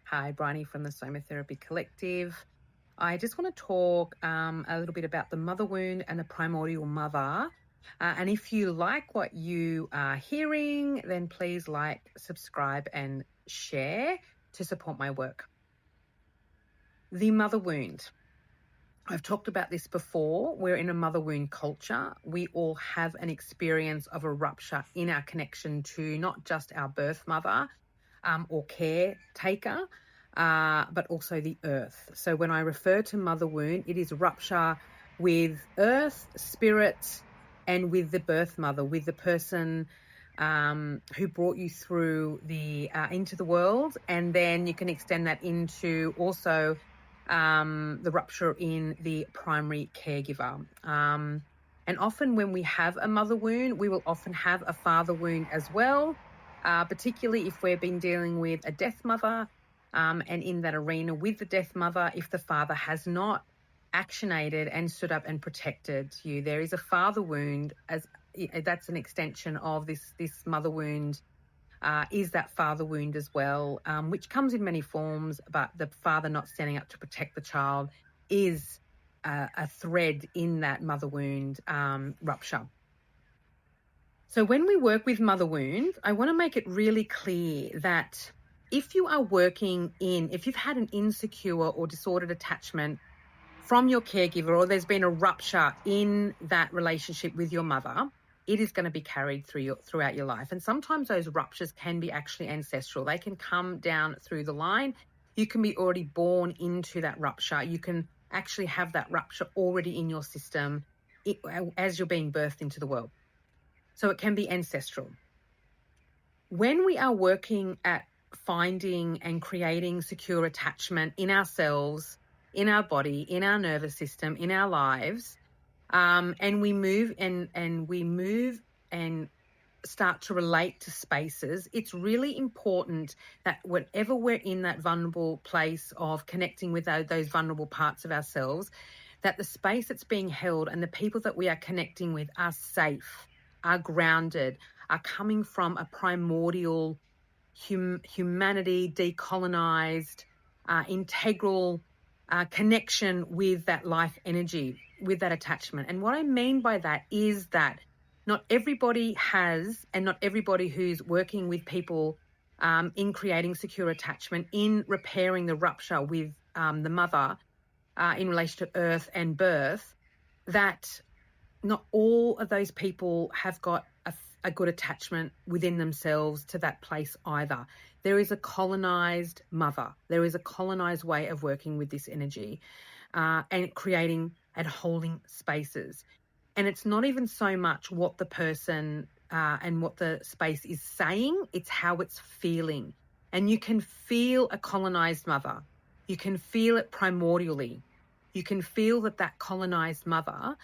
Hi, Bryony from the Somatherapy Collective. I just want to talk a little bit about the mother wound and the primordial mother. And if you like what you are hearing, then please like, subscribe, and share to support my work. The mother wound. I've talked about this before. We're in a mother wound culture. We all have an experience of a rupture in our connection to not just our birth mother or caretaker, but also the earth. So when I refer to mother wound, it is rupture with earth, spirit, and with the birth mother, with the person who brought you through into the world. And then you can extend that into also the rupture in the primary caregiver. And often when we have a mother wound, we will often have a father wound as well, particularly if we've been dealing with a death mother, and in that arena with the death mother, if the father has not actionated and stood up and protected you. There is a father wound, as that's an extension of this mother wound. Is that father wound as well, which comes in many forms, but the father not standing up to protect the child is a thread in that mother wound rupture. So when we work with mother wound, I want to make it really clear that if you are if you've had an insecure or disordered attachment from your caregiver, or there's been a rupture in that relationship with your mother, it is going to be carried throughout your life. And sometimes those ruptures can be actually ancestral. They can come down through the line. You can be already born into that rupture. You can actually have that rupture already in your system as you're being birthed into the world. So it can be ancestral. When we are working at finding and creating secure attachment in ourselves, in our body, in our nervous system, in our lives, and we move and start to relate to spaces, it's really important that whenever we're in that vulnerable place of connecting with those vulnerable parts of ourselves, that the space that's being held and the people that we are connecting with are safe, are grounded, are coming from a primordial humanity, decolonized, integral connection with that life energy, with that attachment. And what I mean by that is that not everybody has, and not everybody who's working with people in creating secure attachment, in repairing the rupture with the mother in relation to earth and birth, that not all of those people have got a good attachment within themselves to that place either. There is a colonized mother. There is a colonized way of working with this energy and creating and holding spaces. And it's not even so much what the person and what the space is saying, it's how it's feeling. And you can feel a colonized mother. You can feel it primordially. You can feel that colonized mother,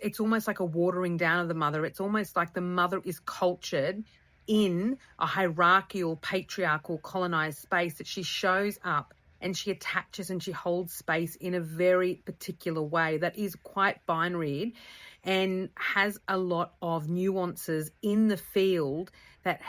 it's almost like a watering down of the mother. It's almost like the mother is cultured in a hierarchical, patriarchal, colonized space, that she shows up and she attaches and she holds space in a very particular way that is quite binary and has a lot of nuances in the field that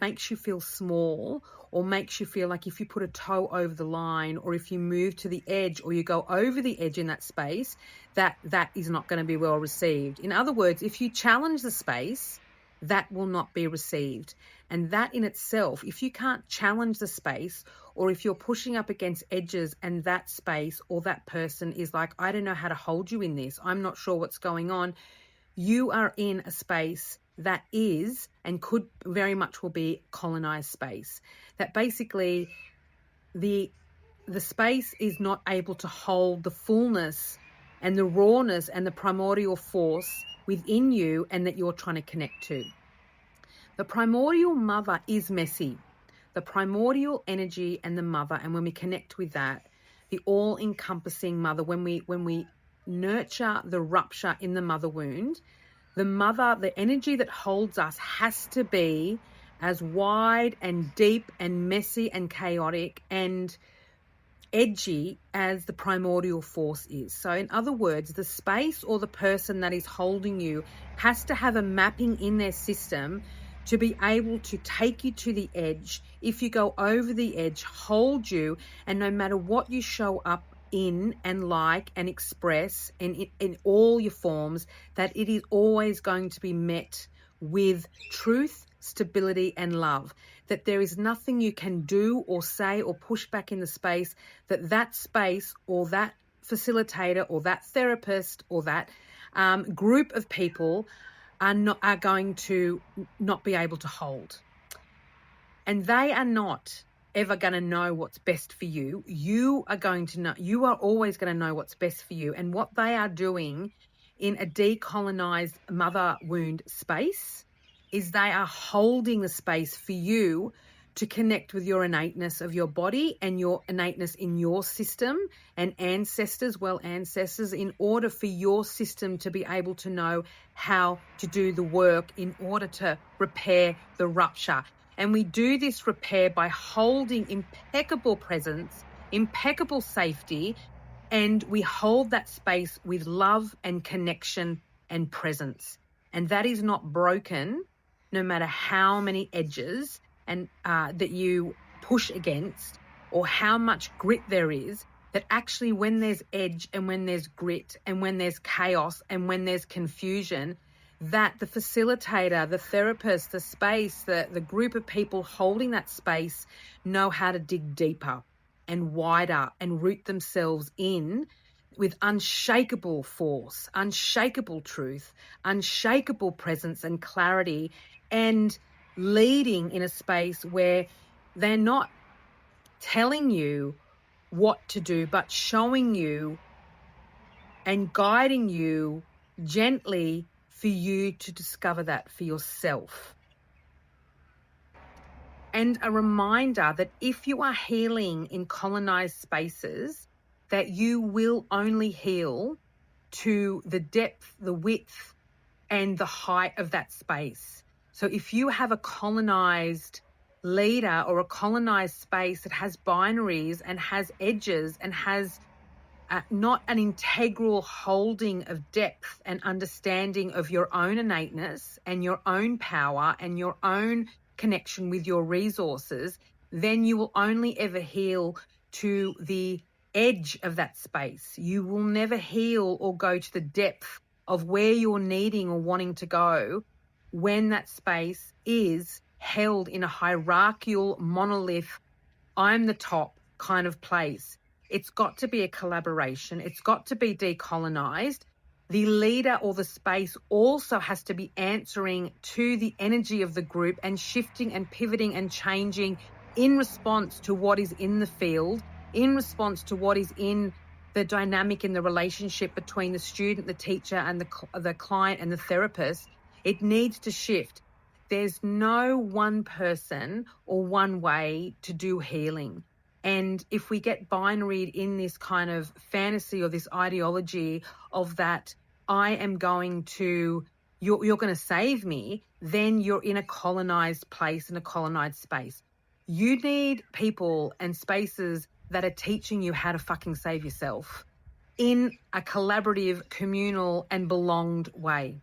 makes you feel small, or makes you feel like if you put a toe over the line, or if you move to the edge, or you go over the edge in that space, that is not going to be well received. In other words, if you challenge the space, that will not be received. And that in itself, if you can't challenge the space, or if you're pushing up against edges and that space or that person is like, I don't know how to hold you in this, I'm not sure what's going on, you are in a space that is and could very much will be colonized space. That basically the space is not able to hold the fullness and the rawness and the primordial force within you and that you're trying to connect to. The primordial mother is messy. The primordial energy and the mother, and when we connect with that, the all-encompassing mother, when we nurture the rupture in the mother wound, the mother, the energy that holds us has to be as wide and deep and messy and chaotic and edgy as the primordial force is. So in other words, the space or the person that is holding you has to have a mapping in their system to be able to take you to the edge. If you go over the edge, hold you, and no matter what you show up in and like and express in all your forms, that it is always going to be met with truth, stability, and love. That there is nothing you can do or say or push back in the space, that space or that facilitator or that therapist or that group of people are going to not be able to hold. And they are not ever going to know what's best for you. You are going to know, you are always going to know what's best for you. And what they are doing in a decolonized mother wound space is they are holding the space for you to connect with your innateness of your body and your innateness in your system and ancestors, in order for your system to be able to know how to do the work in order to repair the rupture. And we do this repair by holding impeccable presence, impeccable safety, and we hold that space with love and connection and presence. And that is not broken, no matter how many edges and that you push against, or how much grit there is. That actually, when there's edge and when there's grit and when there's chaos and when there's confusion, that the facilitator, the therapist, the space, the group of people holding that space know how to dig deeper and wider and root themselves in with unshakable force, unshakable truth, unshakable presence and clarity, and leading in a space where they're not telling you what to do, but showing you and guiding you gently for you to discover that for yourself. And a reminder that if you are healing in colonized spaces, that you will only heal to the depth, the width, and the height of that space. So if you have a colonized leader or a colonized space that has binaries and has edges and has not an integral holding of depth and understanding of your own innateness and your own power and your own connection with your resources, then you will only ever heal to the edge of that space. You will never heal or go to the depth of where you're needing or wanting to go when that space is held in a hierarchical monolith, I'm the top kind of place. It's got to be a collaboration. It's got to be decolonized. The leader or the space also has to be answering to the energy of the group and shifting and pivoting and changing in response to what is in the field, in response to what is in the dynamic in the relationship between the student, the teacher, and the client and the therapist. It needs to shift. There's no one person or one way to do healing. And if we get binaried in this kind of fantasy or this ideology of that I am going to, you're going to save me, then you're in a colonized place, in a colonized space. You need people and spaces that are teaching you how to fucking save yourself in a collaborative, communal, and belonged way.